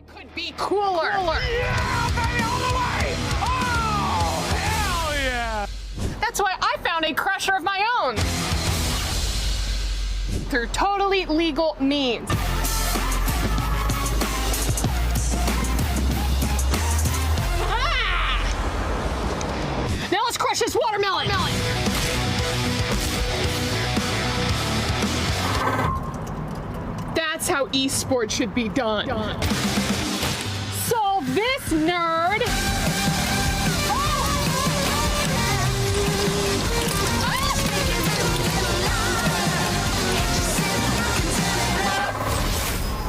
Could be cooler. Yeah, baby, all the way! Oh, hell yeah! That's why I found a crusher of my own. Through totally legal means. Ah! Now let's crush this watermelon. That's how esports should be done. So this nerd.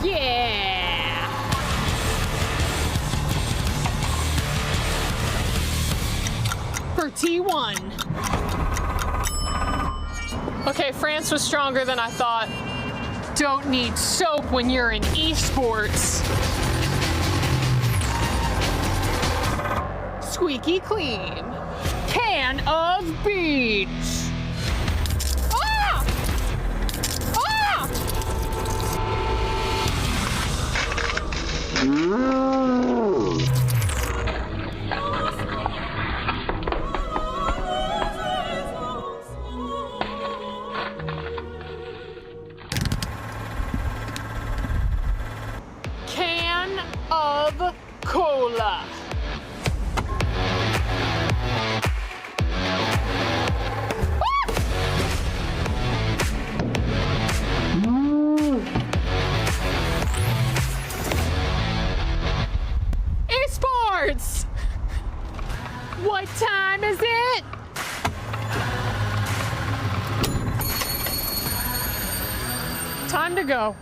Yeah. For T1. Okay, France was stronger than I thought. Don't need soap when you're in esports. Squeaky clean. Can of beans. Ah! Ah! Can of cola. Esports! What time is it? Time to go.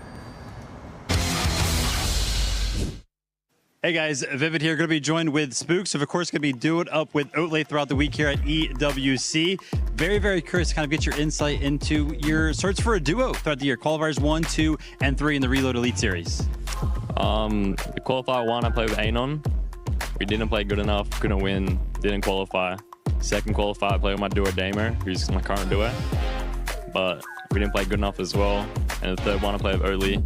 Hey guys, Vivid here, going to be joined with Spooks, of course going to be doing up with Oatley throughout the week here at EWC. Very, very curious to kind of get your insight into your search for a duo throughout the year. Qualifiers 1, 2, and 3 in the Reload Elite Series. The qualifier 1, I played with Anon. We didn't play good enough, couldn't win, didn't qualify. Second qualifier, I played with my duo Damer, who's my current duo. But we didn't play good enough as well. And the third one, I played with Oatley.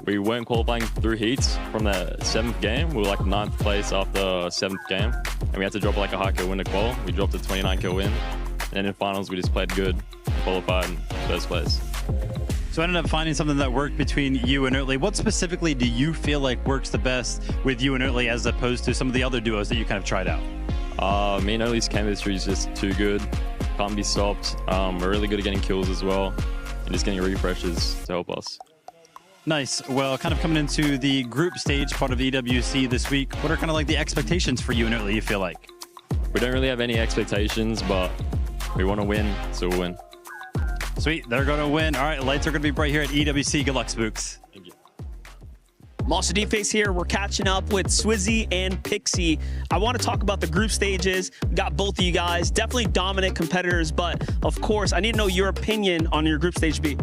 We weren't qualifying through heats from the 7th game. We were like 9th place after 7th game. And we had to drop like a high kill win to qual. We dropped a 29 kill win. And in finals, we just played good, qualified in first place. So I ended up finding something that worked between you and Oatley. What specifically do you feel like works the best with you and Oatley as opposed to some of the other duos that you kind of tried out? Me and Oatley's chemistry is just too good. Can't be stopped. We're really good at getting kills as well. And just getting refreshes to help us. Nice. Well, kind of coming into the group stage part of EWC this week, what are kind of like the expectations for you and Oatley, you feel like? We don't really have any expectations, but we want to win, so we'll win. Sweet. They're going to win. All right, lights are going to be bright here at EWC. Good luck, Spooks. Thank you. Monster Deepface here. We're catching up with Swizzy and Pixie. I want to talk about the group stages. We got both of you guys. Definitely dominant competitors, but of course, I need to know your opinion on your group stage B.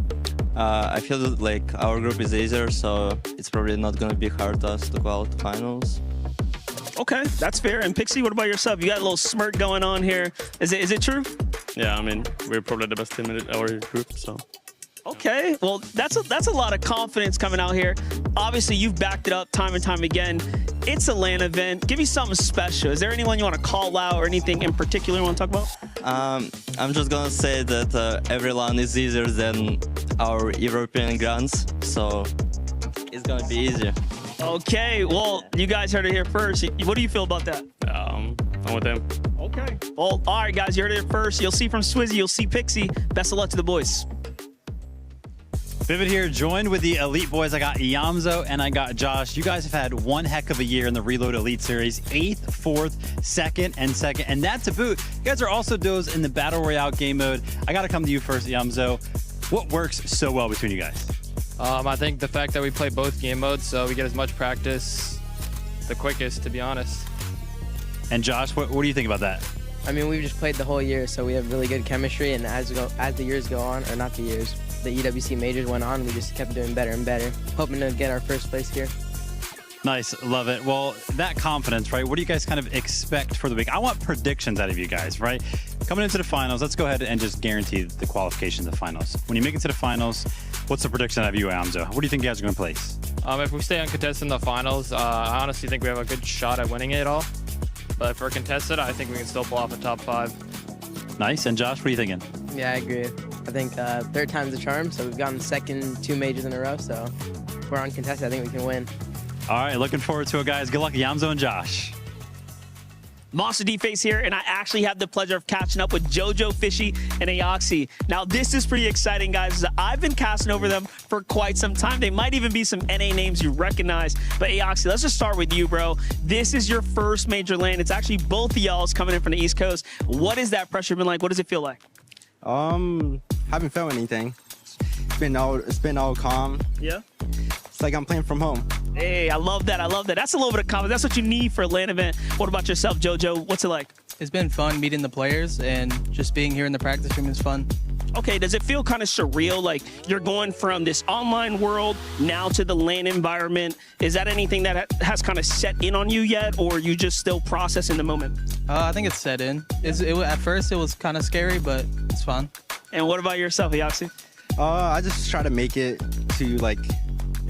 I feel like our group is easier, so it's probably not going to be hard to us to qualify to finals. Okay, that's fair. And Pixie, what about yourself? You got a little smirk going on here. Is it true? Yeah, I mean, we're probably the best team in our group, so. Okay, well, that's a lot of confidence coming out here. Obviously, you've backed it up time and time again. It's a LAN event. Give me something special. Is there anyone you want to call out or anything in particular you want to talk about? I'm just gonna say that every LAN is easier than our European grounds, so it's gonna be easier. Okay, well, you guys heard it here first. What do you feel about that? I'm with him. Okay. Well, all right, guys, you heard it here first. You'll see from Swizzy, you'll see Pixie. Best of luck to the boys. Vivid here, joined with the Elite Boys. I got Yamzo and I got Josh. You guys have had one heck of a year in the Reload Elite Series. 8th, 4th, 2nd, and 2nd. And that to boot, you guys are also duos in the Battle Royale game mode. I got to come to you first, Yamzo. What works so well between you guys? I think the fact that we play both game modes, so we get as much practice the quickest, to be honest. And Josh, what do you think about that? I mean, we've just played the whole year, so we have really good chemistry. And as the years go on, or not the years, the EWC majors went on, we just kept doing better and better, hoping to get our first place here. Nice, love it. Well, that confidence, right? What do you guys kind of expect for the week? I want predictions out of you guys, right? Coming into the finals, let's go ahead and just guarantee the qualification to the finals. When you make it to the finals, what's the prediction out of you, Amzo? What do you think you guys are going to place? If we stay uncontested in the finals, I honestly think we have a good shot at winning it all. But if we're contested, I think we can still pull off a top 5. Nice. And Josh, what are you thinking? Yeah, I agree. I think third time's the charm, so we've gotten second 2 majors in a row, so if we're uncontested, I think we can win. All right, looking forward to it, guys. Good luck, Yamzo and Josh. Monster D-Face here, and I actually have the pleasure of catching up with JoJo, Fishy, and EWC. Now, this is pretty exciting, guys. I've been casting over them for quite some time. They might even be some NA names you recognize. But EWC, let's just start with you, bro. This is your first major lane. It's actually both of y'all's coming in from the East Coast. What has that pressure been like? What does it feel like? Haven't felt anything. It's been all calm. Yeah. It's like I'm playing from home. Hey, I love that. I love that. That's a little bit of confidence. That's what you need for a LAN event. What about yourself, JoJo? What's it like? It's been fun meeting the players, and just being here in the practice room is fun. Okay, does it feel kind of surreal? Like you're going from this online world now to the LAN environment. Is that anything that has kind of set in on you yet, or are you just still processing the moment? I think it's set in. At first, it was kind of scary, but it's fun. And what about yourself, EWC? I just try to make it to like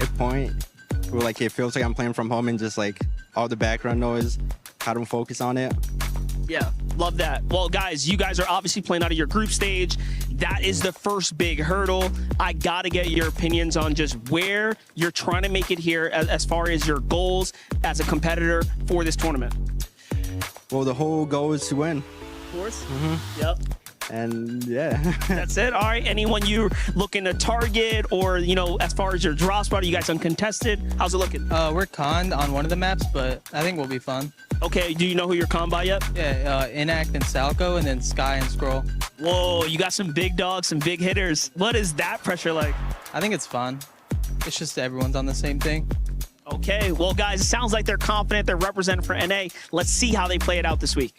a point where like it feels like I'm playing from home and just like all the background noise, I don't focus on it. Yeah, love that. Well, guys, you guys are obviously playing out of your group stage. That is the first big hurdle. I got to get your opinions on just where you're trying to make it here as far as your goals as a competitor for this tournament. Well, the whole goal is to win. Of course. Mm-hmm. Yep. And yeah. That's it. All right. Anyone you looking to target, or, you know, as far as your draw spot, are you guys uncontested? How's it looking? We're conned on one of the maps, but I think we'll be fun. Okay. Do you know who you're conned by yet? Yeah, Inact and Salco, and then Sky and Scroll. Whoa, you got some big dogs, some big hitters. What is that pressure like? I think it's fun. It's just everyone's on the same thing. Okay. Well, guys, it sounds like they're confident. They're representing for NA. Let's see how they play it out this week.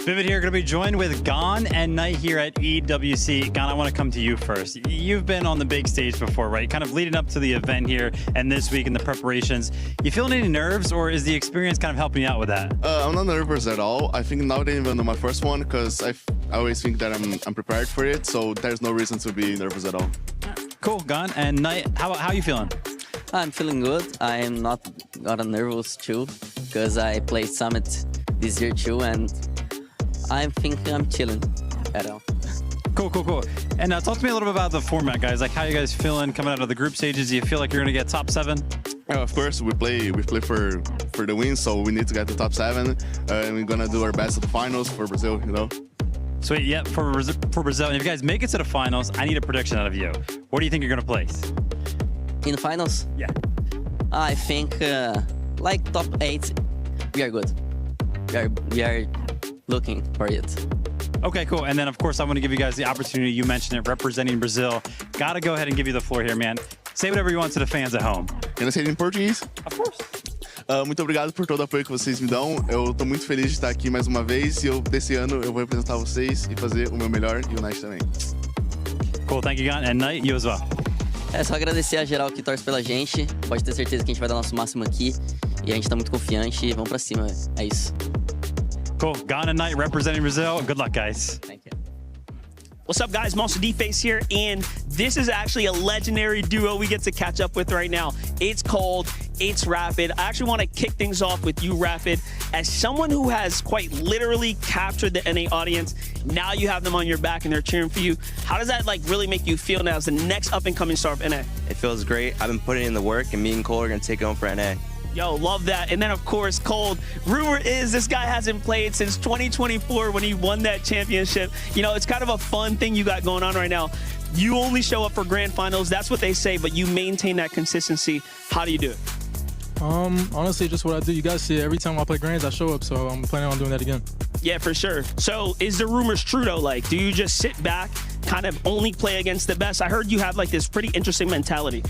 Vivid here, going to be joined with Gon and Knight here at EWC. Gon, I want to come to you first. You've been on the big stage before, right? Kind of leading up to the event here and this week in the preparations. You feeling any nerves, or is the experience kind of helping you out with that? I'm not nervous at all. I think now they even know my first one, because I always think that I'm prepared for it, so there's no reason to be nervous at all. Cool, Gon. And Knight, how are you feeling? I'm feeling good. I am not nervous too, because I played Summit this year too, and I think I'm chilling at all. Cool. And talk to me a little bit about the format, guys. Like, how you guys feeling coming out of the group stages? Do you feel like you're going to get top 7? Of course, we play for the win, so we need to get to top 7, and we're gonna do our best at the finals for Brazil, you know. Sweet, yeah, for Brazil. And if you guys make it to the finals, I need a prediction out of you. What do you think you're going to place? In the finals? Yeah. I think like top 8, we are good. We are looking for it. Okay, cool. And then, of course, I want to give you guys the opportunity. You mentioned it, representing Brazil. Got to go ahead and give you the floor here, man. Say whatever you want to the fans at home. Can I say it in Portuguese? Of course. Muito obrigado por todo o apoio que vocês me dão. Eu tô muito feliz de estar aqui mais uma vez, e desse ano eu vou representar vocês e fazer o meu melhor, e o Knight também. Cool, thank you, Gon. And Knight, you as well. É só agradecer a geral que torce pela gente. Pode ter certeza que a gente vai dar nosso máximo aqui. E a gente tá muito confiante e vamos pra cima. É isso. Cool. Gon and Knight representing Brazil. Good luck, guys. Thank you. What's up, guys? Monster D-Face here, and this is actually a legendary duo we get to catch up with right now. It's Cold, it's Rapid. I actually want to kick things off with you, Rapid. As someone who has quite literally captured the NA audience, now you have them on your back and they're cheering for you. How does that like really make you feel now as the next up-and-coming star of NA? It feels great. I've been putting in the work, and me and Cole are going to take it home for NA. Yo, love that. And then, of course, Cold. Rumor is this guy hasn't played since 2024 when he won that championship. You know, it's kind of a fun thing you got going on right now. You only show up for grand finals. That's what they say, but you maintain that consistency. How do you do it? Honestly, just what I do. You guys see it. Every time I play grands, I show up, so I'm planning on doing that again. Yeah, for sure. So is the rumors true, though? Like, do you just sit back, kind of only play against the best? I heard you have, like, this pretty interesting mentality.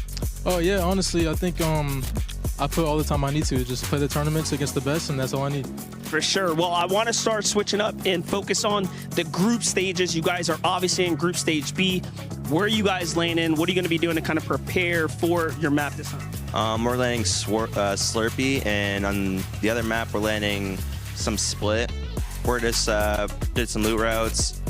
Oh, yeah, honestly, I think I put all the time I need to. Just play the tournaments against the best, and that's all I need. For sure. Well, I want to start switching up and focus on the group stages. You guys are obviously in Group Stage B. Where are you guys landing? What are you going to be doing to kind of prepare for your map this time? We're landing Slurpee, and on the other map, we're landing some Split. We're just did some loot routes.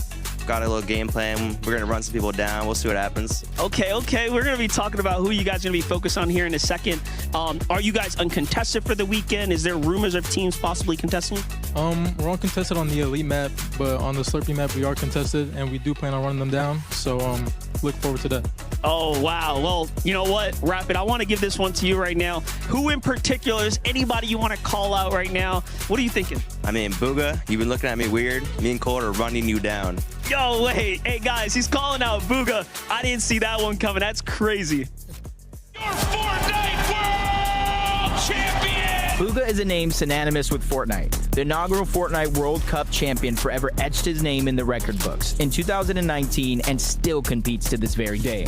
Got a little game plan. We're gonna run some people down. We'll see what happens. Okay. We're gonna be talking about who you guys are gonna be focused on here in a second. Are you guys uncontested for the weekend? Is there rumors of teams possibly contesting? We're uncontested on the Elite map, but on the Slurpee map, we are contested, and we do plan on running them down. So look forward to that. Oh, wow. Well, you know what, Rapid, I want to give this one to you right now. Who in particular, is anybody you want to call out right now? What are you thinking? I mean, Booga, you've been looking at me weird. Me and Cole are running you down. Yo, wait. Hey, guys, he's calling out Booga. I didn't see that one coming. That's crazy. Your Fortnite World Champion! Booga is a name synonymous with Fortnite. The inaugural Fortnite World Cup champion forever etched his name in the record books in 2019 and still competes to this very day.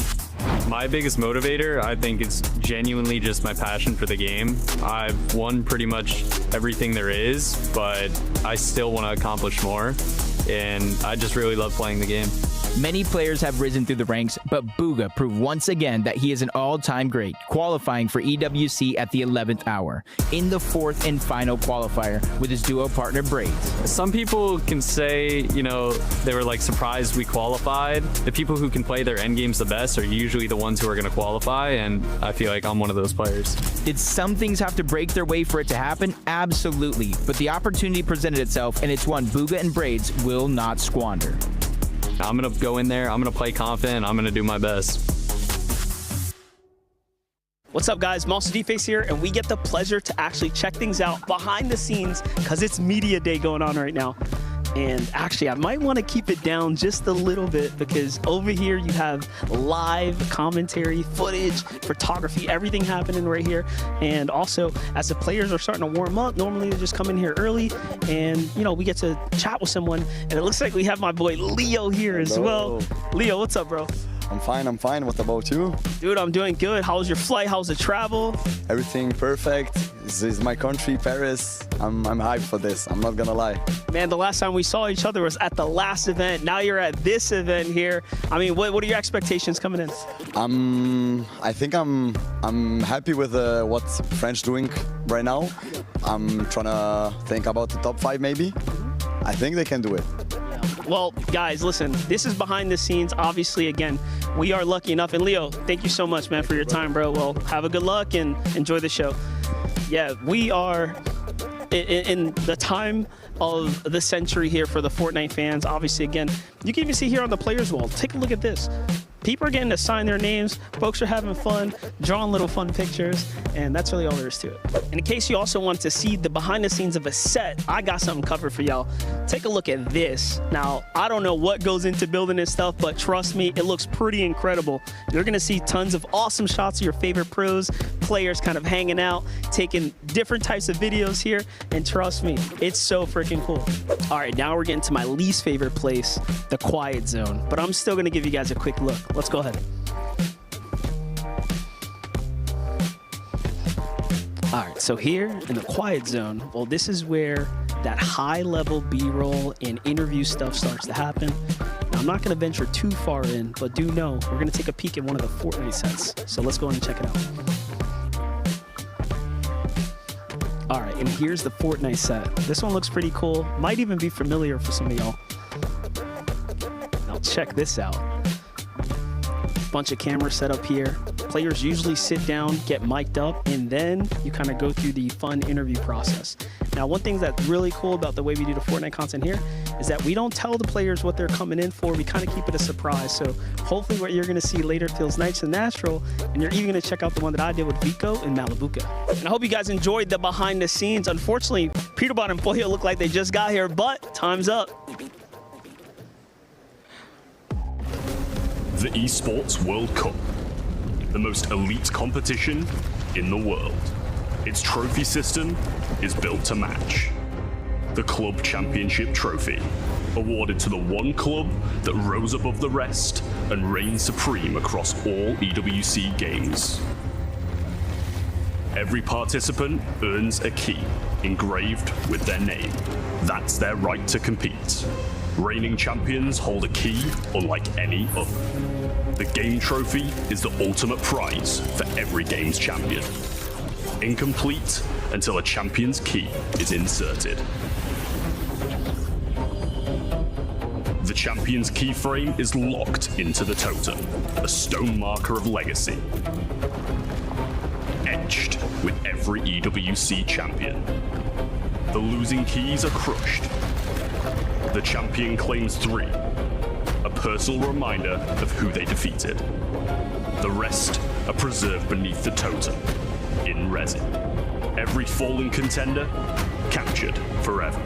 My biggest motivator, I think, is genuinely just my passion for the game. I've won pretty much everything there is, but I still want to accomplish more, and I just really love playing the game. Many players have risen through the ranks, but Booga proved once again that he is an all-time great, qualifying for EWC at the 11th hour, in the fourth and final qualifier with his duo partner Braids. Some people can say, you know, they were like surprised we qualified. The people who can play their end games the best are usually the ones who are going to qualify, and I feel like I'm one of those players. Did some things have to break their way for it to happen? Absolutely, but the opportunity presented itself, and it's one Booga and Braids will not squander. I'm going to go in there, I'm going to play confident, I'm going to do my best. What's up, guys? Monster D-Face here, and we get the pleasure to actually check things out behind the scenes because it's media day going on right now. And actually, I might want to keep it down just a little bit because over here you have live commentary, footage, photography, everything happening right here. And also, as the players are starting to warm up, normally they just come in here early and, you know, we get to chat with someone. And it looks like we have my boy Leo here as well. Leo, what's up, bro? I'm fine. What about you? Dude, I'm doing good. How was your flight? How's the travel? Everything perfect. This is my country, Paris. I'm hyped for this. I'm not gonna lie. Man, the last time we saw each other was at the last event. Now you're at this event here. I mean, what are your expectations coming in? I think I'm happy with what French doing right now. I'm trying to think about the top 5 maybe. I think they can do it. Well, guys, listen, this is behind the scenes. Obviously, again, we are lucky enough. And Leo, thank you so much, man, for your time, bro. Well, have a good luck and enjoy the show. Yeah, we are in the time of the century here for the Fortnite fans. Obviously, again, you can even see here on the players wall. Take a look at this. People are getting to sign their names. Folks are having fun, drawing little fun pictures, and that's really all there is to it. And in case you also want to see the behind the scenes of a set, I got something covered for y'all. Take a look at this. Now, I don't know what goes into building this stuff, but trust me, it looks pretty incredible. You're gonna see tons of awesome shots of your favorite pros, players kind of hanging out, taking different types of videos here, and trust me, it's so freaking cool. All right, now we're getting to my least favorite place, the quiet zone, but I'm still gonna give you guys a quick look. Let's go ahead. All right, so here in the quiet zone, well, this is where that high-level B-roll and interview stuff starts to happen. Now, I'm not going to venture too far in, but do know we're going to take a peek at one of the Fortnite sets. So let's go ahead and check it out. All right, and here's the Fortnite set. This one looks pretty cool. Might even be familiar for some of y'all. Now, check this out. Bunch of cameras set up here. Players usually sit down, get mic'd up, and then you kind of go through the fun interview process. Now, one thing that's really cool about the way we do the Fortnite content here is that we don't tell the players what they're coming in for. We kind of keep it a surprise. So hopefully what you're going to see later feels nice and natural, and you're even going to check out the one that I did with Vico and Malibuca. And I hope you guys enjoyed the behind the scenes. Unfortunately, Peterbot and Pollo look like they just got here, but time's up. The Esports World Cup, the most elite competition in the world. Its trophy system is built to match. The Club Championship Trophy, awarded to the one club that rose above the rest and reigned supreme across all EWC games. Every participant earns a key engraved with their name. That's their right to compete. Reigning champions hold a key unlike any other. The game trophy is the ultimate prize for every game's champion. Incomplete until a champion's key is inserted. The champion's keyframe is locked into the totem, a stone marker of legacy. Etched with every EWC champion. The losing keys are crushed. The champion claims 3, a personal reminder of who they defeated. The rest are preserved beneath the totem, in resin. Every fallen contender, captured forever.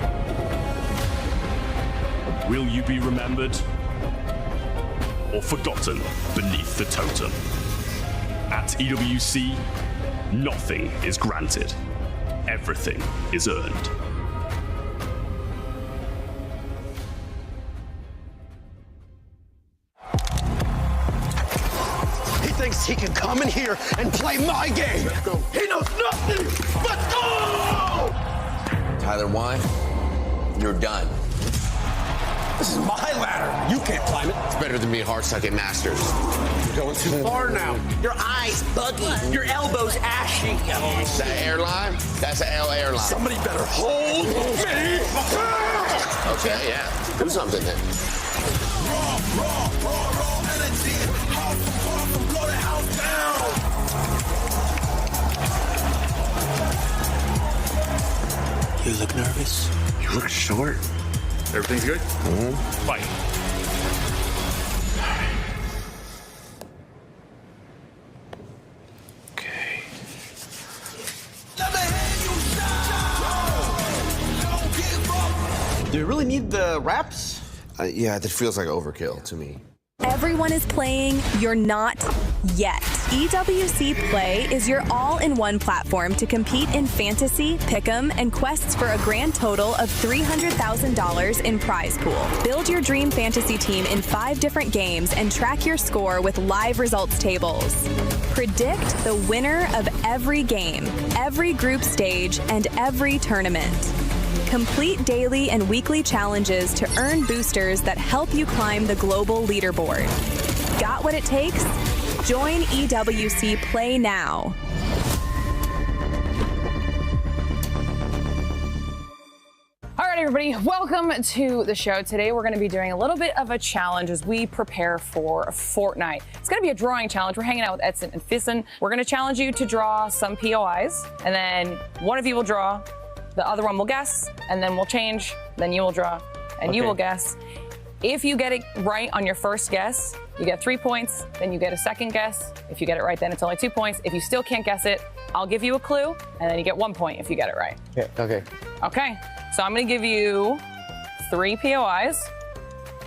Will you be remembered or forgotten beneath the totem? At EWC, nothing is granted. Everything is earned. Thinks he can come in here and play my game. He knows nothing. Let's go! Tyler, why? You're done. This is my ladder. You can't climb it. It's better than being hard-stuck at Masters. You're going too far now. Your eyes buggy. Your elbows ashy. That airline? That's an L airline. Somebody better hold me. Okay, yeah. Do something then. Raw energy. Blow the house down. You look nervous. You look short. Everything's good? Mm-hmm. Fight. Okay. Do you really need the wraps? Yeah, this feels like overkill to me. Everyone is playing, you're not yet. EWC Play is your all-in-one platform to compete in fantasy, pick'em, and quests for a grand total of $300,000 in prize pool. Build your dream fantasy team in 5 different games and track your score with live results tables. Predict the winner of every game, every group stage, and every tournament. Complete daily and weekly challenges to earn boosters that help you climb the global leaderboard. Got what it takes? Join EWC Play now. All right, everybody, welcome to the show. Today, we're going to be doing a little bit of a challenge as we prepare for Fortnite. It's going to be a drawing challenge. We're hanging out with Edson and Fissen. We're going to challenge you to draw some POIs, and then one of you will draw, the other one will guess, and then we'll change, then you will draw, and you will guess. If you get it right on your first guess, you get 3 points, then you get a second guess. If you get it right, then it's only 2 points. If you still can't guess it, I'll give you a clue, and then you get 1 point if you get it right. Okay. Okay, so I'm gonna give you 3 POIs.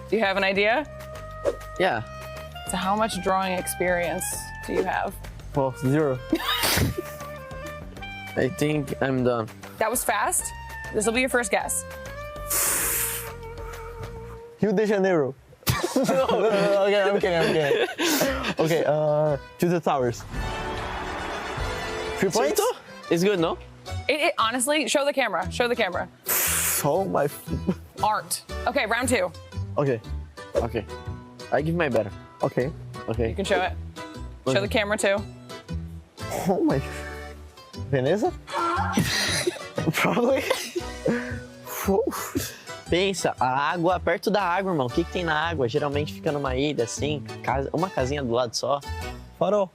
Do you have an idea? Yeah. So how much drawing experience do you have? Well, 0. I think I'm done. That was fast. This will be your first guess. Rio de Janeiro. No, okay, I'm kidding. Okay, to the towers. 3 points? It's good, no? It honestly, show the camera. Show the camera. Oh my. Art. Okay, round 2. Okay. I give my better. Okay. You can show it. Show the camera too. Oh my. Veneza? Probably. Pensa, a água, perto da água, irmão. O que tem na água? Geralmente fica numa ilha, assim, uma casinha do lado só. Farol.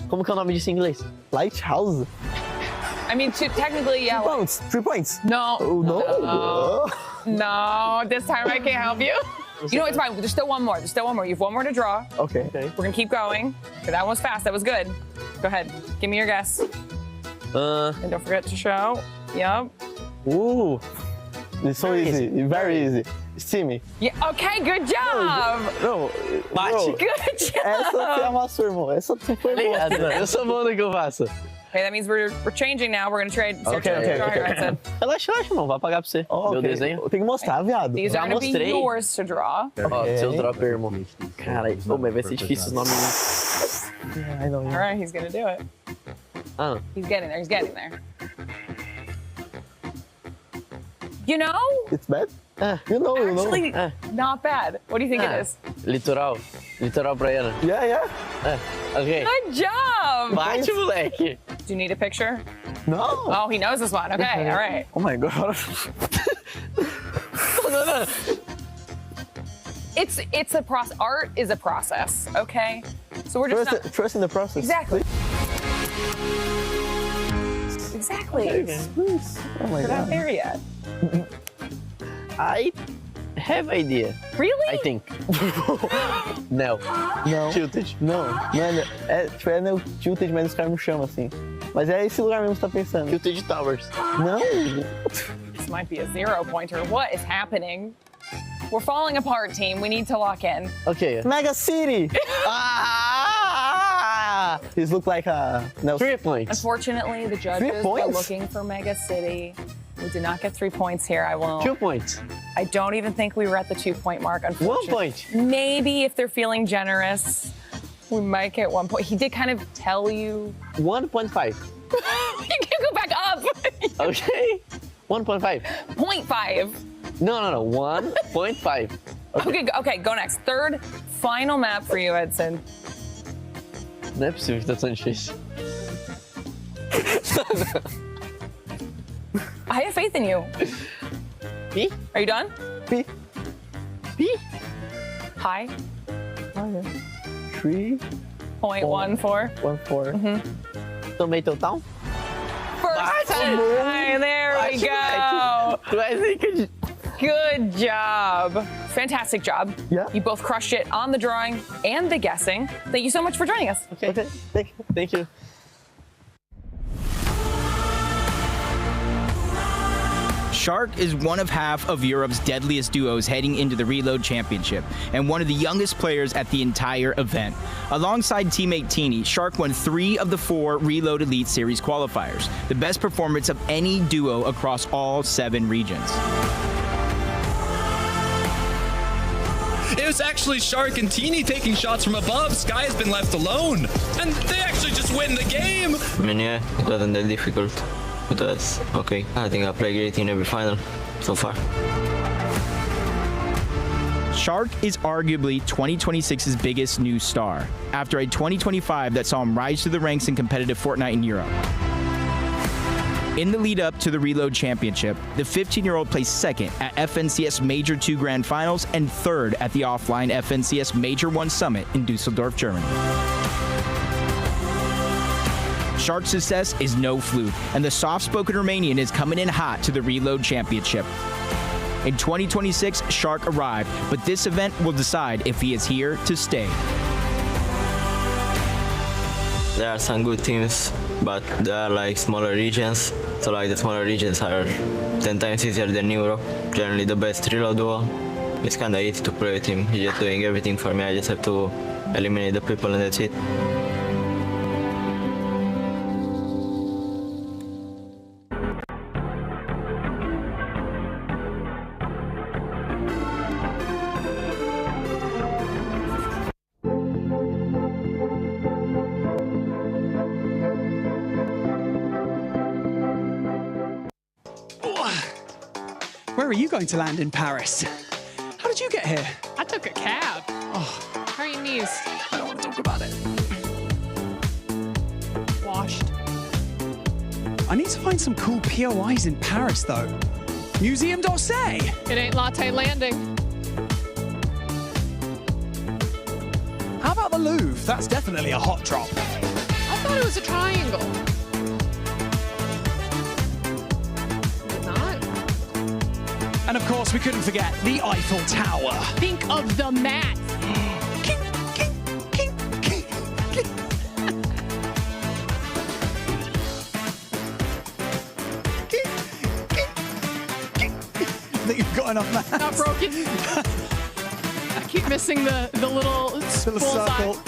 Como que é o nome disso em inglês? Lighthouse. I mean, technically, yeah. 3 points. No. Oh, no. No, this time I can't help you. You know, it's fine. There's still one more. You have one more to draw. Okay. We're gonna keep going. Okay, that one was fast. That was good. Go ahead. Give me your guess. And don't forget to show. Yep. Ooh. It's so easy. Very easy. Steamy. Yeah. Okay. Good job. Não. Bate. Good job. Essa você amassou, irmão. Essa você foi boa. Eu sou bom no que eu faço. Okay, that means we're changing now. We're gonna trade. Okay. Relaxa, irmão. Vai pagar pra você. Meu desenho. Tem que mostrar, viado. These are gonna be yours to draw. Ó, seu drop, irmão. Cara, mas vai ser difícil os nomes. I know. All right, he's gonna do it. He's getting there. He's getting there. You know? It's bad? You know. Actually, not bad. What do you think it is? Litoral praiana. Yeah. Okay. Good job. Bate, moleque. Do you need a picture? No. Oh, he knows this one. Okay, all right. Oh my god. No. It's a process. Art is a process. Okay. So we're just trust in the process. Exactly. Exactly. Okay. Oh my We're god. not there yet. I have idea. Really? I think. No. Tilted. Não. Mano, é no Tilted, mas os caras me chamam assim. Mas é esse lugar mesmo que você tá pensando. Tilted Towers. Não. This might be a 0-pointer. What is happening? We're falling apart, team. We need to lock in. Okay. Mega City. These look like no. 3 points. Unfortunately, the judges were looking for Mega City. We did not get 3 points here. I will. 2 points. I don't even think we were at the 2-point mark, unfortunately. 1 point. Maybe if they're feeling generous, we might get 1 point. He did kind of tell you. 1.5. You can go back up. Okay. 1.5. 0.5. No. 1.5. Okay, go next. Third, final map for you, Edson. Não é possível que tá tão difícil. I have faith in you. P? Are you done? P? High. 3.14. 0.14. Tomato Town? First time. There we go. Good job. Fantastic job. Yeah. You both crushed it on the drawing and the guessing. Thank you so much for joining us. Okay. Thank you. Shark is one of half of Europe's deadliest duos heading into the Reload Championship, and one of the youngest players at the entire event. Alongside teammate Teeny, Shark won 3 of the 4 Reload Elite Series qualifiers, the best performance of any duo across all 7 regions. It was actually Shark and Teeny taking shots from above. Sky has been left alone, and they actually just win the game. I mean, yeah, it wasn't that difficult. It was okay. I think I played great in every final so far. Shark is arguably 2026's biggest new star, after a 2025 that saw him rise to the ranks in competitive Fortnite in Europe. In the lead up to the Reload Championship, the 15-year-old placed second at FNCS Major 2 Grand Finals and third at the offline FNCS Major 1 Summit in Dusseldorf, Germany. Shark's success is no fluke, and the soft-spoken Romanian is coming in hot to the Reload Championship. In 2026, Shark arrived, but this event will decide if he is here to stay. There are some good teams, but there are like smaller regions. So like the smaller regions are 10 times easier than Europe. Generally the best Reload duo. It's kinda easy to play with him. He's just doing everything for me. I just have to eliminate the people and that's it. Where are you going to land in Paris? How did you get here? I took a cab. Oh, How are your knees? I don't want to talk about it. Washed. I need to find some cool POIs in Paris, though. Museum d'Orsay. It ain't Latte Landing. How about the Louvre? That's definitely a hot drop. I thought it was a triangle. Not. And of course, we couldn't forget the Eiffel Tower. Think of the mat. I think you've got enough maths. Not broken. I keep missing the little circle.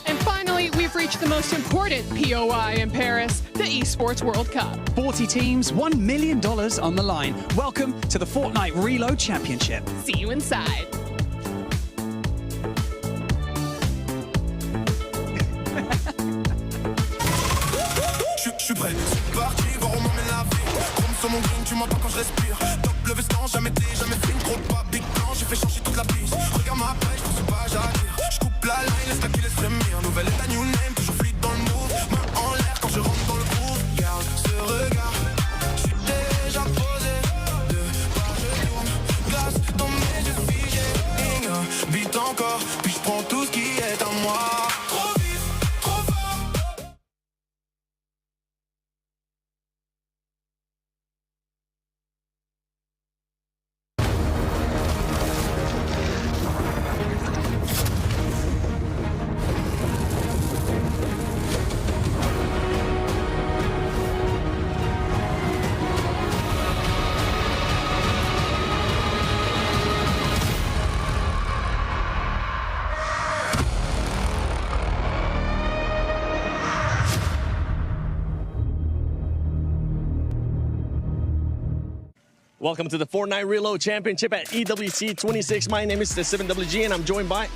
And finally, we've reached the most important POI in Paris, the Esports World Cup. 40 teams, $1 million on the line. Welcome to the Fortnite Reload Championship. See you inside. Je suis prêt, c'est parti, voir où m'emmène la vie. Comme sur mon green, tu m'entends quand je respire. Top le veston, jamais dit, jamais fine. Trop de pas, big plan, j'ai fait changer toute la piste. Regarde ma page, je pense pas, j'attire. Je coupe la line, laisse la qui laisse frémir. Nouvelle état, new name, toujours fluide dans le move. Main en l'air quand je rentre dans le groove. Garde ce regard, je suis déjà posé. Deux pas, je tourne, glace dans mes yeux figés. Vite encore, puis je prends tout ce qui est à moi. Welcome to the Fortnite Reload Championship at EWC26. My name is the 7WG and I'm joined by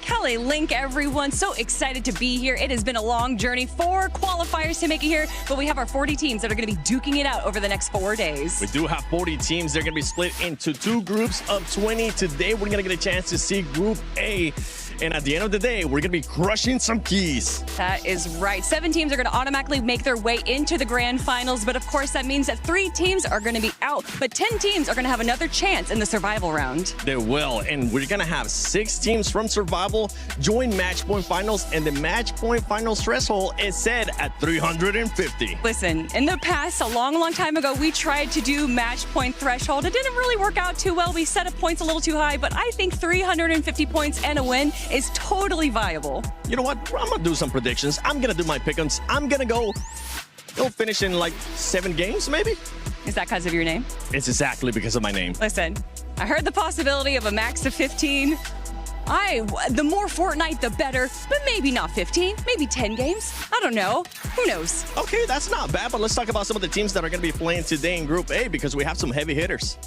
Kelly Link, everyone. So excited to be here. It has been a long journey. 4 qualifiers to make it here, but we have our 40 teams that are going to be duking it out over the next 4 days. We do have 40 teams. They're going to be split into 2 groups of 20. Today, we're going to get a chance to see Group A. And at the end of the day, we're going to be crushing some keys. That is right. 7 teams are going to automatically make their way into the grand finals. But of course, that means that 3 teams are going to be out. But 10 teams are going to have another chance in the survival round. They will. And we're going to have 6 teams from survival join match point finals. And the match point finals threshold is set at 350. Listen, in the past, a long, long time ago, we tried to do match point threshold. It didn't really work out too well. We set up points a little too high. But I think 350 points and a win is totally viable. You know what? I'm gonna do some predictions. I'm gonna do my pick'ems. I'm gonna go finish in like 7 games, maybe. Is that because of your name? It's exactly because of my name. Listen, I heard the possibility of a max of 15. The more Fortnite, the better, but maybe not 15, maybe 10 games. I don't know. Who knows? Okay, that's not bad, but let's talk about some of the teams that are going to be playing today in Group A because we have some heavy hitters.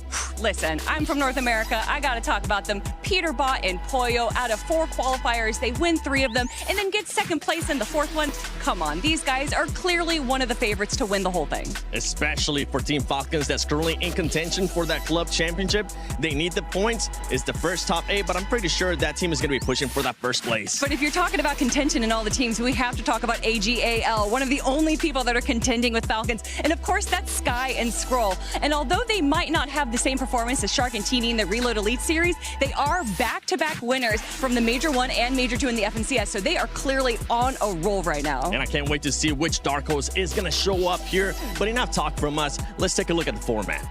Listen, I'm from North America. I got to talk about them. Peterbot and Pollo, out of 4 qualifiers, they win 3 of them and then get second place in the 4th one. Come on, these guys are clearly one of the favorites to win the whole thing. Especially for Team Falcons that's currently in contention for that club championship. They need the points. It's the first top 8, but I'm pretty sure that team is going to be pushing for that first place. But if you're talking about contention in all the teams, we have to talk about AGAL, one of the only people that are contending with Falcons. And of course, that's Sky and Scroll. And although they might not have the same performance as Shark and Teeny in the Reload Elite Series, they are back-to-back winners from the Major 1 and Major 2 in the FNCS. So they are clearly on a roll right now. And I can't wait to see which Dark Horse is going to show up here. But enough talk from us. Let's take a look at the format.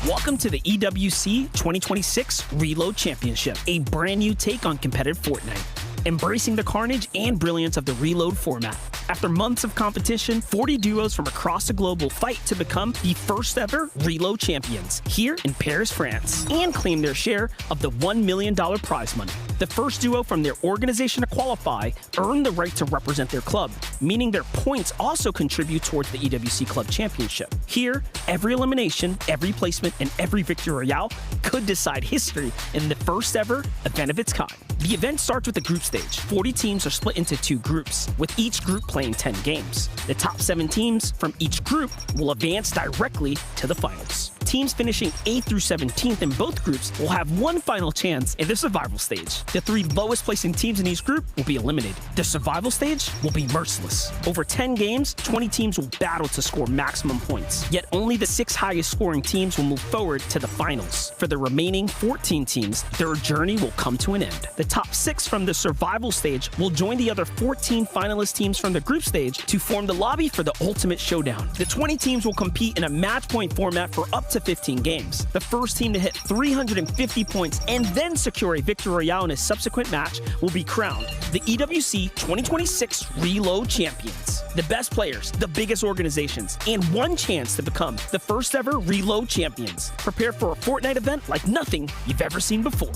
Welcome to the EWC 2026 Reload Championship, a brand new take on competitive Fortnite, embracing the carnage and brilliance of the Reload format. After months of competition, 40 duos from across the globe will fight to become the first ever Reload champions here in Paris, France, and claim their share of the $1 million prize money. The first duo from their organization to qualify earn the right to represent their club, meaning their points also contribute towards the EWC Club Championship. Here, every elimination, every placement, and every victory royale could decide history in the first ever event of its kind. The event starts with the group stage. 40 teams are split into 2 groups, with each group playing 10 games. The top 7 teams from each group will advance directly to the finals. teams finishing 8th through 17th in both groups will have one final chance in the survival stage. The 3 lowest placing teams in each group will be eliminated. The survival stage will be merciless. Over 10 games, 20 teams will battle to score maximum points. Yet only the 6 highest scoring teams will move forward to the finals. For the remaining 14 teams, their journey will come to an end. The top 6 from the survival stage will join the other 14 finalist teams from the group stage to form the lobby for the ultimate showdown. The 20 teams will compete in a match point format for up to 15 games. The first team to hit 350 points and then secure a victory royale in a subsequent match will be crowned the EWC 2026 Reload champions. The best players, the biggest organizations, and one chance to become the first ever Reload champions. Prepare for a Fortnite event like nothing you've ever seen before.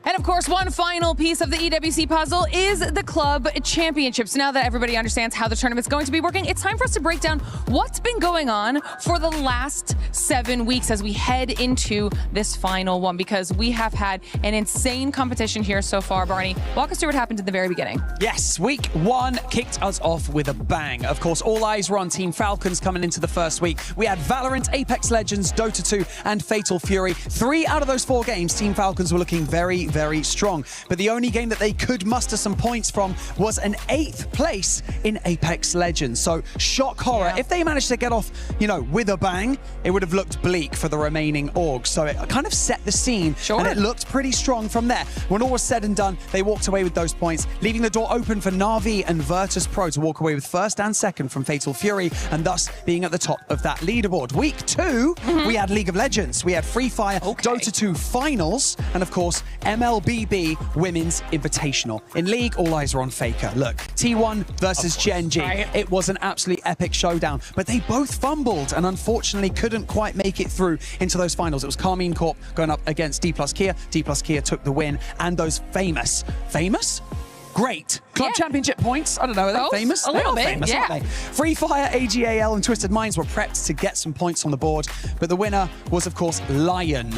And of course, one final piece of the EWC puzzle is the club championships. Now that everybody understands how the tournament's going to be working, it's time for us to break down what's been going on for the last 7 weeks as we head into this final one, because we have had an insane competition here so far. Barney, walk us through what happened at the very beginning. Yes, week 1 kicked us off with a bang. Of course, all eyes were on Team Falcons coming into the first week. We had Valorant, Apex Legends, Dota 2, and Fatal Fury. 3 out of those 4 games, Team Falcons were looking very, very strong. But the only game that they could muster some points from was an 8th place in Apex Legends. So shock horror. If they managed to get off, with a bang, it would have looked bleak for the remaining orgs. So it kind of set the scene, and it looked pretty strong from there. When all was said and done, they walked away with those points, leaving the door open for Na'Vi and Virtus Pro to walk away with 1st and 2nd from Fatal Fury, and thus being at the top of that leaderboard. Week 2, we had League of Legends, we had Free Fire, Dota 2 Finals, and of course, MLBB Women's Invitational. In League, all eyes are on Faker. Look, T1 versus Gen G. It was an absolutely epic showdown, but they both fumbled and unfortunately couldn't quite make it through into those finals. It was Carmine Corp going up against D plus Kia. D plus Kia took the win, and those famous? Great club championship points. I don't know, are they famous? A little they are bit, famous, aren't they? Free Fire, AGAL, and Twisted Minds were prepped to get some points on the board, but the winner was, of course, Lion,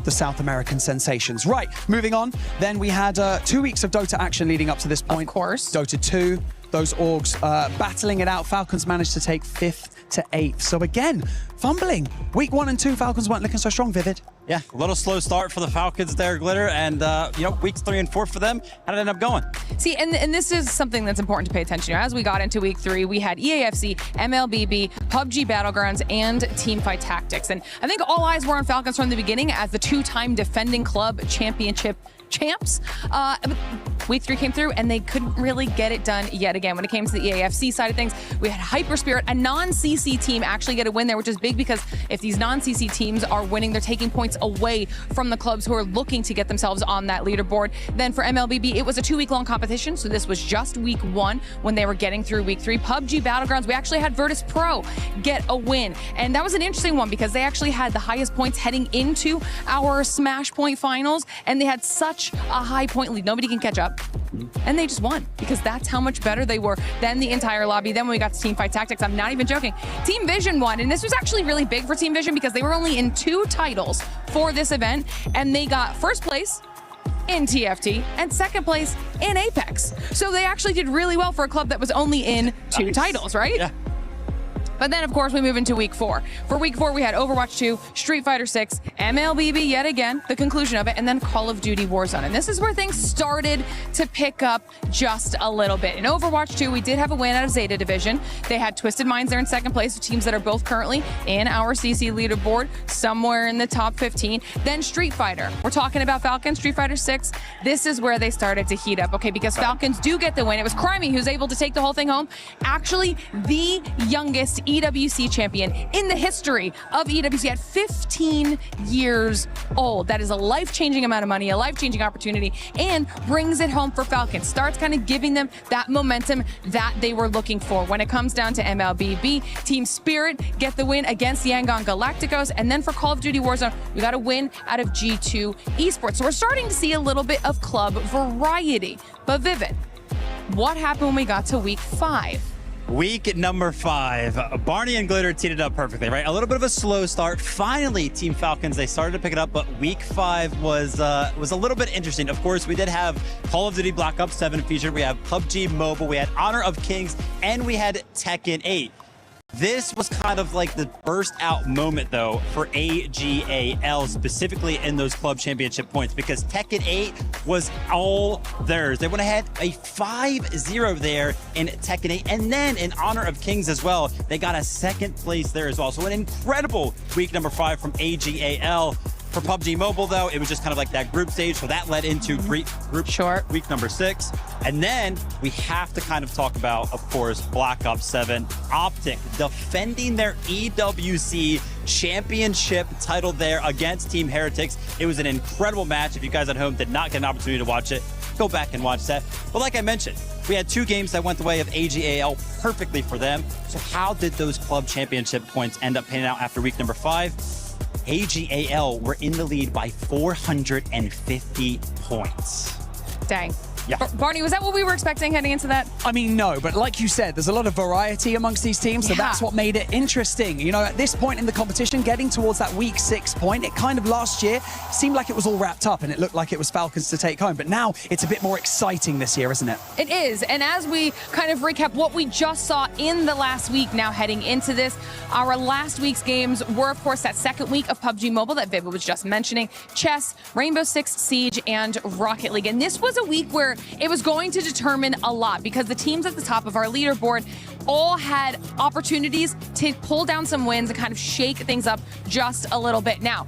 the South American sensations. Right, moving on. Then we had 2 weeks of Dota action leading up to this point. Of course. Dota 2, those orgs battling it out. Falcons managed to take 5th to 8th. So again, fumbling. Week 1 and 2, Falcons weren't looking so strong, Vivid. Yeah, a little slow start for the Falcons there, Glitter, and weeks 3 and 4 for them. How did it end up going? See, and this is something that's important to pay attention to. As we got into week 3, we had EAFC, MLBB, PUBG Battlegrounds, and Teamfight Tactics. And I think all eyes were on Falcons from the beginning as the 2-time defending club championship champs. Week 3 came through and they couldn't really get it done yet again. When it came to the EAFC side of things, we had Hyper Spirit, a non-CC team, actually get a win there, which is big because if these non-CC teams are winning, they're taking points away from the clubs who are looking to get themselves on that leaderboard. Then for MLBB, it was a 2-week-long competition, so this was just week 1 when they were getting through week 3. PUBG Battlegrounds, we actually had Virtus Pro get a win, and that was an interesting one because they actually had the highest points heading into our Smash Point finals, and they had such a high point lead. Nobody can catch up. And they just won because that's how much better they were than the entire lobby. Then when we got to Teamfight Tactics, I'm not even joking, Team Vision won. And this was actually really big for Team Vision because they were only in 2 titles for this event. And they got 1st place in TFT and 2nd place in Apex. So they actually did really well for a club that was only in 2 titles, right? Yeah. But then, of course, we move into week 4. For week 4, we had Overwatch 2, Street Fighter 6, MLBB yet again, the conclusion of it, and then Call of Duty Warzone. And this is where things started to pick up just a little bit. In Overwatch 2, we did have a win out of Zeta Division. They had Twisted Minds there in 2nd place, teams that are both currently in our CC leaderboard, somewhere in the top 15. Then Street Fighter. We're talking about Falcons, Street Fighter 6. This is where they started to heat up, okay, because Falcons do get the win. It was Crimey who's able to take the whole thing home. Actually, the youngest EWC champion in the history of EWC at 15 years old. That is a life-changing amount of money, a life-changing opportunity, and brings it home for Falcons. Starts kind of giving them that momentum that they were looking for. When it comes down to MLBB, Team Spirit get the win against Yangon Galacticos, and then for Call of Duty Warzone, we got a win out of G2 Esports. So we're starting to see a little bit of club variety. But Vivid, what happened when we got to week 5? Week number 5. Barney and Glitter teed it up perfectly, right? A little bit of a slow start. Finally, Team Falcons, they started to pick it up, but week 5 was a little bit interesting. Of course, we did have Call of Duty Black Ops 7 featured. We have PUBG Mobile. We had Honor of Kings, and we had Tekken 8. This was kind of like the burst out moment, though, for AGAL, specifically in those club championship points, because Tekken 8 was all theirs. They went ahead a 5-0 there in Tekken 8, and then in Honor of Kings as well, they got a 2nd place there as well. So an incredible week number 5 from AGAL. For PUBG Mobile, though, it was just kind of like that group stage, so that led into group week number 6. And then we have to kind of talk about, of course, Black Ops 7. Optic defending their EWC championship title there against Team Heretics. It was an incredible match. If you guys at home did not get an opportunity to watch it, go back and watch that. But like I mentioned, we had 2 games that went the way of AGAL perfectly for them. So how did those club championship points end up panning out after week number 5? AGAL were in the lead by 450 points. Dang. Yeah. Barney, was that what we were expecting heading into that? I mean, no, but like you said, there's a lot of variety amongst these teams, so that's what made it interesting. You know, at this point in the competition, getting towards that week 6 point, it kind of last year seemed like it was all wrapped up and it looked like it was Falcons to take home. But now it's a bit more exciting this year, isn't it? It is. And as we kind of recap what we just saw in the last week, now heading into this, our last week's games were, of course, that 2nd week of PUBG Mobile that Vivid was just mentioning, Chess, Rainbow Six Siege, and Rocket League. And this was a week where it was going to determine a lot because the teams at the top of our leaderboard all had opportunities to pull down some wins and kind of shake things up just a little bit. Now,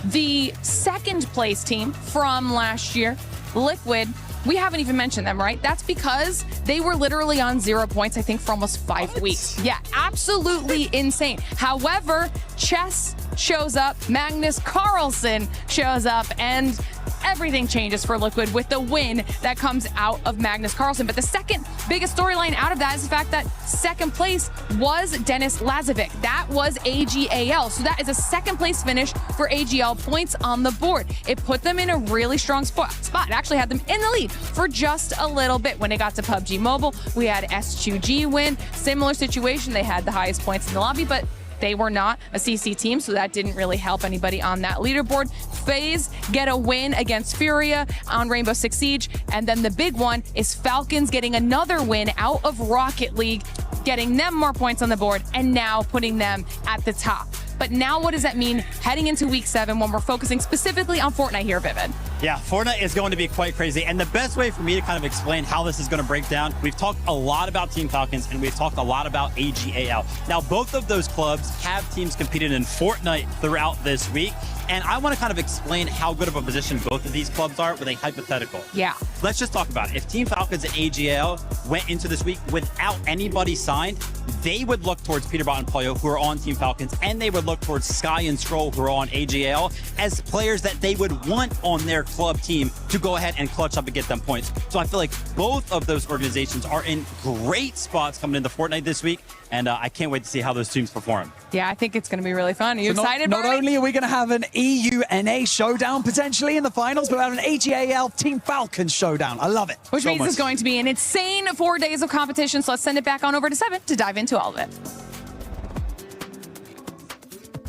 the 2nd place team from last year, Liquid, we haven't even mentioned them, right? That's because they were literally on 0 points, I think, for almost 5 weeks. Yeah, absolutely insane. However, Chess shows up, Magnus Carlsen shows up, and everything changes for Liquid with the win that comes out of Magnus Carlsen. But the second biggest storyline out of that is the fact that 2nd place was Dennis Lazovic. That was AGAL. So that is a 2nd place finish for AGL, points on the board. It put them in a really strong spot. It actually had them in the lead for just a little bit. When it got to PUBG Mobile, we had S2G win. Similar situation. They had the highest points in the lobby, but they were not a CC team, so that didn't really help anybody on that leaderboard. FaZe get a win against Furia on Rainbow Six Siege, and then the big one is Falcons getting another win out of Rocket League, getting them more points on the board, and now putting them at the top. But now what does that mean heading into week 7 when we're focusing specifically on Fortnite here, Vivid? Yeah, Fortnite is going to be quite crazy. And the best way for me to kind of explain how this is going to break down, we've talked a lot about Team Falcons and we've talked a lot about AGAL. Now, both of those clubs have teams competing in Fortnite throughout this week. And I want to kind of explain how good of a position both of these clubs are with a hypothetical. Yeah. Let's just talk about it. If Team Falcons and AGAL went into this week without anybody signed, they would look towards Peterbot and Pollo, who are on Team Falcons, and they would look towards Sky and Stroll, who are on AGAL, as players that they would want on their club team to go ahead and clutch up and get them points. So I feel like both of those organizations are in great spots coming into Fortnite this week, and I can't wait to see how those teams perform. Yeah, I think it's going to be really fun. Are you So excited, Not Barney? only are we going to have an EUNA showdown potentially in the finals, but we have an AGAL Team Falcons showdown. I love it. Which means it's going to be an insane 4 days of competition. So let's send it back on over to 7 to dive into all of it.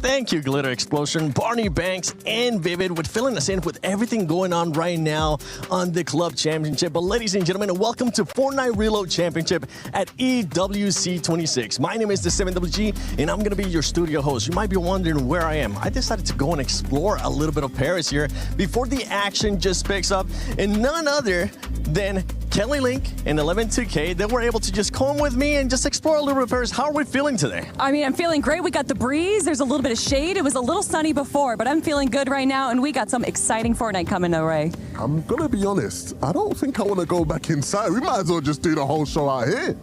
Thank you, Glitter Explosion, Barney Banks, and Vivid with filling us in with everything going on right now on the Club Championship. But ladies and gentlemen, welcome to Fortnite Reload Championship at EWC26. My name is the 7WG, and I'm going to be your studio host. You might be wondering where I am. I decided to go and explore a little bit of Paris here before the action just picks up, and none other than Kelly Link and 112K, they were able to just come with me and just explore a little bit of Paris. How are we feeling today? I mean, I'm feeling great. We got the breeze. There's a little bit of shade. It was a little sunny before, but I'm feeling good right now, and we got some exciting Fortnite coming our way. I'm gonna be honest, I don't think I want to go back inside. We might as well just do the whole show out here.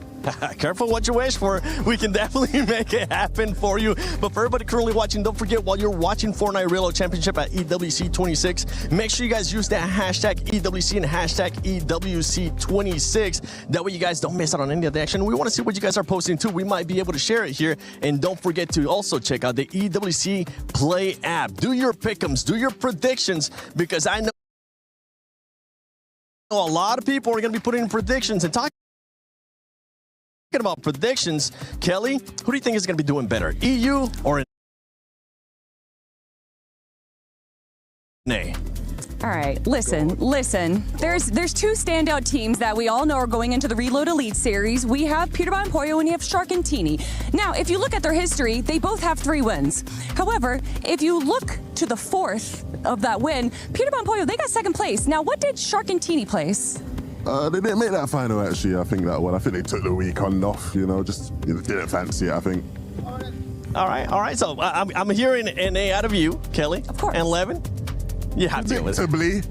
Careful what you wish for. We can definitely make it happen for you. But for everybody currently watching, don't forget, while you're watching Fortnite Reload Championship at EWC26, make sure you guys use that hashtag EWC and hashtag EWC26. That way you guys don't miss out on any of the action. We want to see what you guys are posting too. We might be able to share it here. And don't forget to also check out the EWC Play app. Do your pick'ems, do your predictions, because I know a lot of people are going to be putting in predictions and talking talking about predictions, Kelly, who do you think is going to be doing better, EU or NA? All right, listen. There's two standout teams that we all know are going into the Reload Elite Series. We have Peterbot and Pollo, and you have Sharkantini. Now, if you look at their history, they both have 3 wins. However, if you look to the 4th of that win, Peterbot and Pollo, they got 2nd place. Now, what did Sharkantini place? They didn't make that final, actually. I think that one. I think they took the weekend off, just didn't fancy it, I think. All right. So I'm hearing NA out of you, Kelly. Of course. And Levin? You have to listen. Predictably,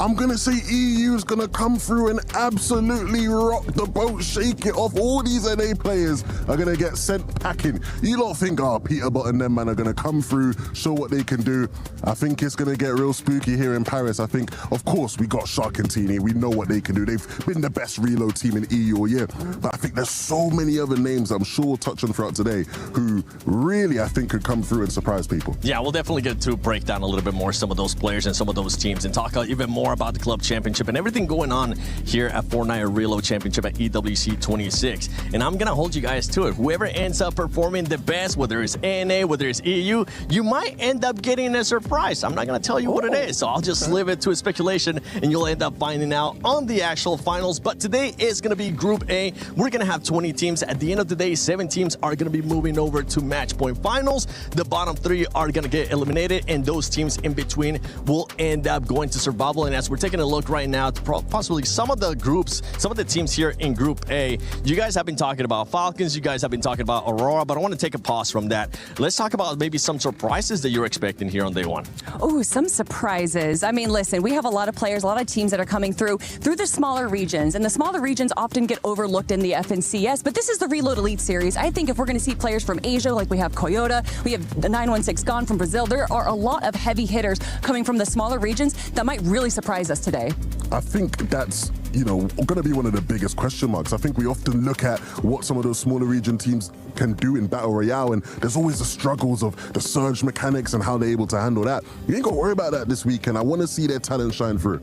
I'm going to say EU's going to come through and absolutely rock the boat, shake it off. All these NA players are going to get sent packing. You don't think, Peterbot and them, man, are going to come through, show what they can do. I think it's going to get real spooky here in Paris. I think, of course, we got Sharkantini. We know what they can do. They've been the best reload team in EU all year. But I think there's so many other names I'm sure we'll touch on throughout today who really, I think, could come through and surprise people. Yeah, we'll definitely get to break down a little bit more some of those players and some of those teams and talk even more about the club championship and everything going on here at Fortnite Reload Championship at EWC26. And I'm going to hold you guys to it. Whoever ends up performing the best, whether it's NA, whether it's EU, you might end up getting a surprise. I'm not going to tell you what it is, so I'll just leave it to a speculation and you'll end up finding out on the actual finals. But today is going to be Group A. We're going to have 20 teams. At the end of the day, 7 teams are going to be moving over to match point finals. The bottom 3 are going to get eliminated, and those teams in between will end up going to survival. And as we're taking a look right now to possibly some of the groups, some of the teams here in Group A, you guys have been talking about Falcons, you guys have been talking about Aurora, but I want to take a pause from that. Let's talk about maybe some surprises that you're expecting here on day one. Oh, some surprises. I mean, listen, we have a lot of players, a lot of teams that are coming through the smaller regions, and the smaller regions often get overlooked in the FNCS, but this is the Reload Elite Series. I think if we're going to see players from Asia, like we have Toyota, we have the 916 Gone from Brazil, there are a lot of heavy hitters coming from the smaller regions that might really surprise us today. I think that's, going to be one of the biggest question marks. I think we often look at what some of those smaller region teams can do in Battle Royale, and there's always the struggles of the surge mechanics and how they're able to handle that. You ain't got to worry about that this weekend. I want to see their talent shine through.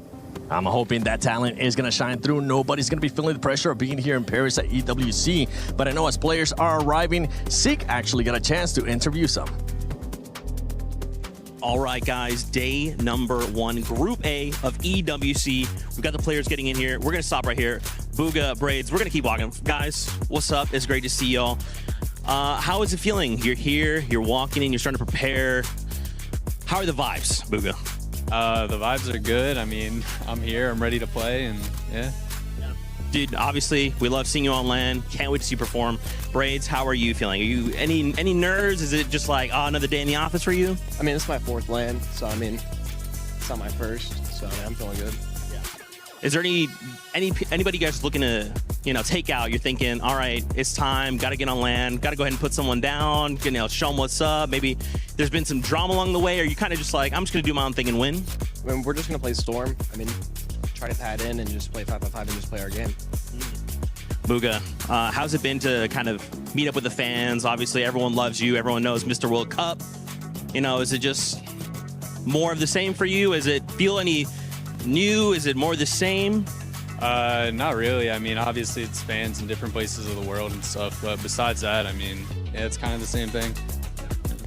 I'm hoping that talent is going to shine through. Nobody's going to be feeling the pressure of being here in Paris at EWC, but I know as players are arriving, Seek actually got a chance to interview some. All right, guys, day number 1, Group A of EWC. We've got the players getting in here. We're going to stop right here. Booga, Braids, we're going to keep walking. Guys, what's up? It's great to see y'all. How is it feeling? You're here, you're walking in, you're starting to prepare. How are the vibes, Booga? The vibes are good. I mean, I'm here, I'm ready to play, and yeah. Dude, obviously, we love seeing you on land. Can't wait to see you perform. Braids, how are you feeling? Are you any nerves? Is it just like, another day in the office for you? I mean, it's my 4th land, so I mean, it's not my first, so I'm feeling good. Is there anybody you guys looking to, take out? You're thinking, all right, it's time, got to get on land, got to go ahead and put someone down, show them what's up. Maybe there's been some drama along the way, or you kind of just like, I'm just going to do my own thing and win? I mean, we're just going to play Storm. I mean, try to pad in and just play 5-5 and just play our game. Booga, how's it been to kind of meet up with the fans? Obviously, everyone loves you. Everyone knows Mr. World Cup. Is it just more of the same for you? Does it feel any new? Is it more the same? Not really. I mean, obviously, it's fans in different places of the world and stuff. But besides that, I mean, yeah, it's kind of the same thing.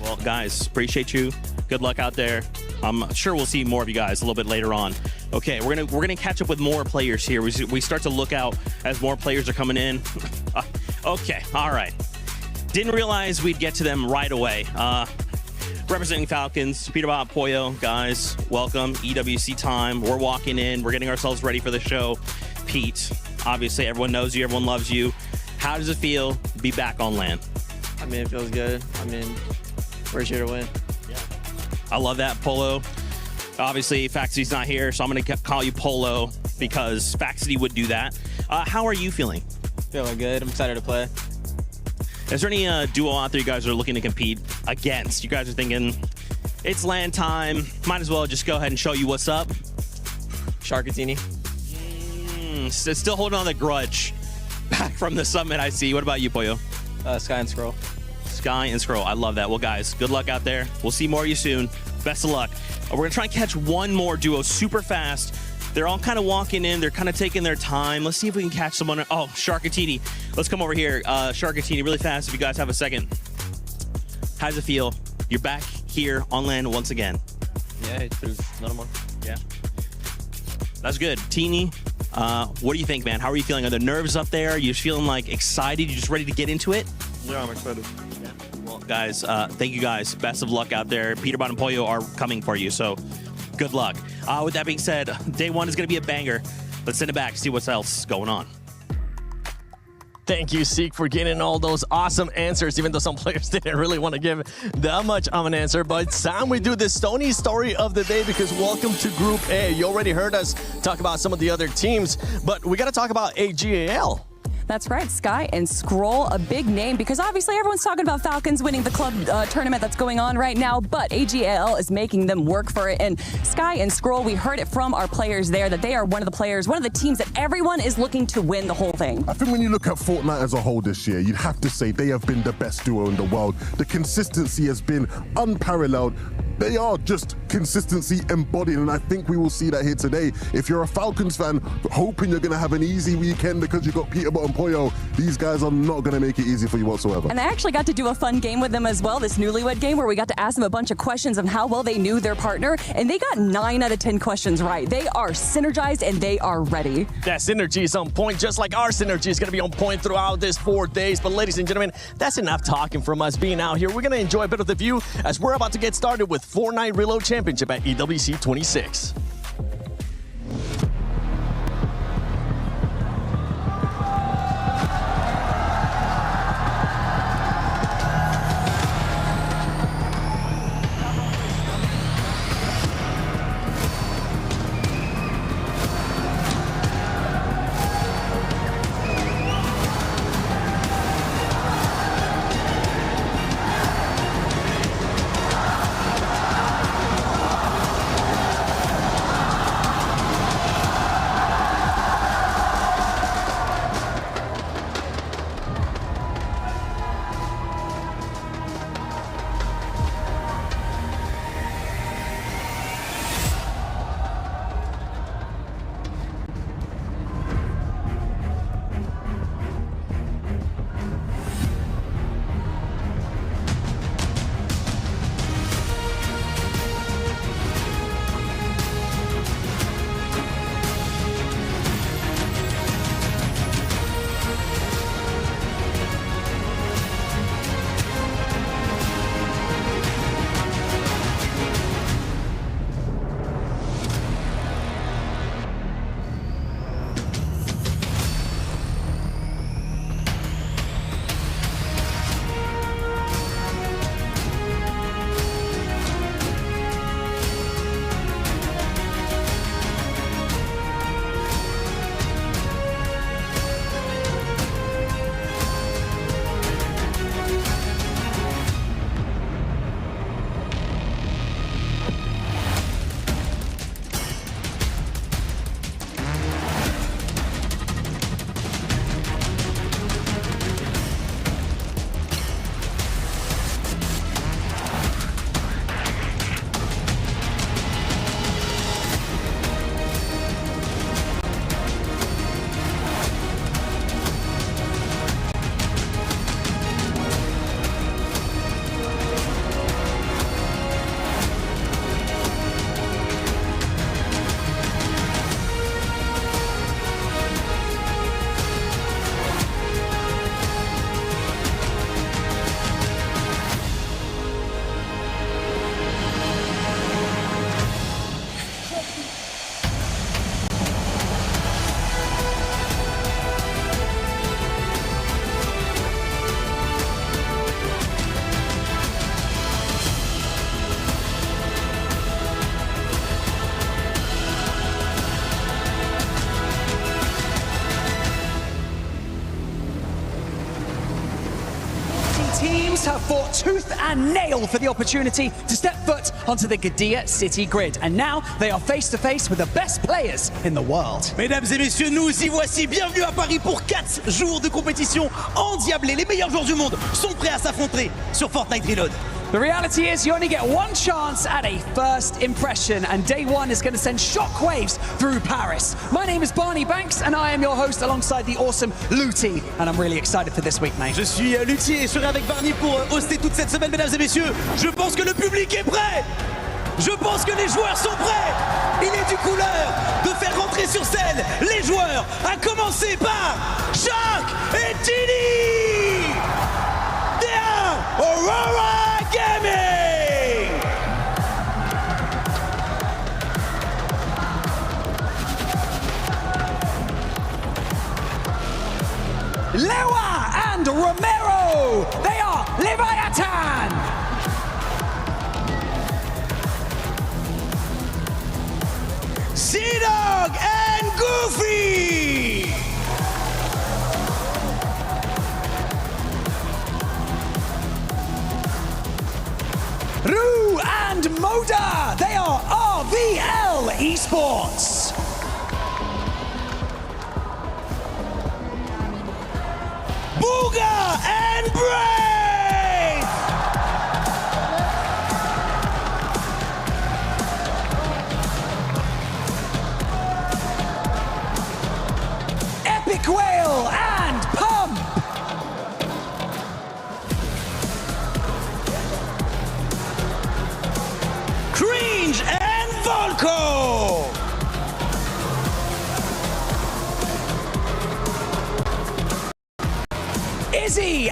Well, guys, appreciate you. Good luck out there. I'm sure we'll see more of you guys a little bit later on. Okay, we're gonna catch up with more players here. We start to look out as more players are coming in. Okay, all right. Didn't realize we'd get to them right away. Representing Falcons, Peterbot, Pollo, guys, welcome. EWC time. We're walking in. We're getting ourselves ready for the show. Pete, obviously everyone knows you. Everyone loves you. How does it feel to be back on land? I mean, it feels good. I mean, we're here to win. I love that, Polo. Obviously, Faxity's not here, so I'm going to call you Polo because Faxity would do that. How are you feeling? Feeling good. I'm excited to play. Is there any duo out there you guys are looking to compete against? You guys are thinking, it's land time. Might as well just go ahead and show you what's up. Sharkantini. Still holding on the grudge back from the summit, I see. What about you, Pollo? Sky and Scroll. Sky and Scroll. I love that. Well, guys, good luck out there. We'll see more of you soon. Best of luck. We're going to try and catch one more duo super fast. They're all kind of walking in. They're kind of taking their time. Let's see if we can catch someone. Oh, Sharkatini. Let's come over here. Sharkatini, really fast if you guys have a second. How does it feel? You're back here on land once again. Yeah, it's pretty normal. Yeah. That's good. Teeny, what do you think, man? How are you feeling? Are the nerves up there? Are you feeling like excited? You just ready to get into it? Yeah, I'm excited. Yeah. Well, guys, thank you guys. Best of luck out there. Peterbot and Pollo are coming for you, so good luck. With that being said, day one is going to be a banger. Let's send it back, see what's else going on. Thank you, Seek, for getting all those awesome answers, even though some players didn't really want to give that much of an answer. But it's time we do the Stony story of the day, because welcome to Group A. You already heard us talk about some of the other teams, but we got to talk about AGAL. That's right, Sky and Scroll, a big name, because obviously everyone's talking about Falcons winning the club tournament that's going on right now, but AGAL is making them work for it. And Sky and Scroll, we heard it from our players there that they are one of the teams that everyone is looking to win the whole thing. I think when you look at Fortnite as a whole this year, you'd have to say they have been the best duo in the world. The consistency has been unparalleled. They are just consistency embodied, and I think we will see that here today. If you're a Falcons fan hoping you're going to have an easy weekend because you've got Peterbot and Pollo, these guys are not going to make it easy for you whatsoever. And I actually got to do a fun game with them as well, this newlywed game, where we got to ask them a bunch of questions of how well they knew their partner, and they got 9 out of 10 questions right. They are synergized and they are ready. That synergy is on point, just like our synergy is going to be on point throughout this 4 days. But ladies and gentlemen, that's enough talking from us being out here. We're going to enjoy a bit of the view as we're about to get started with Fortnite Reload Championship at EWC26. Teams have fought tooth and nail for the opportunity to step foot onto the Gdynia City grid. And now they are face to face with the best players in the world. Mesdames et messieurs, nous y voici. Bienvenue à Paris pour 4 jours de compétition endiablée. Les meilleurs joueurs du monde sont prêts à s'affronter sur Fortnite Reload. The reality is you only get one chance at a first impression, and day one is going to send shockwaves through Paris. My name is Barney Banks, and I am your host alongside the awesome Luti, and I'm really excited for this week, mate. Je suis Luti et je serai avec Barney pour hoster toute cette semaine, mesdames et messieurs. Je pense que le public est prêt. Je pense que les joueurs sont prêts. Il est du couleur de faire rentrer sur scène les joueurs, à commencer par Shark et Tini. They are Aurora Gaming. Lewa and Romero, they are Leviathan. Sea-Dog and Goofy. Rue and Moda, they are RVL Esports. Booga and Brave. Epic Whale and Pump. Cringe and Volko. Izzy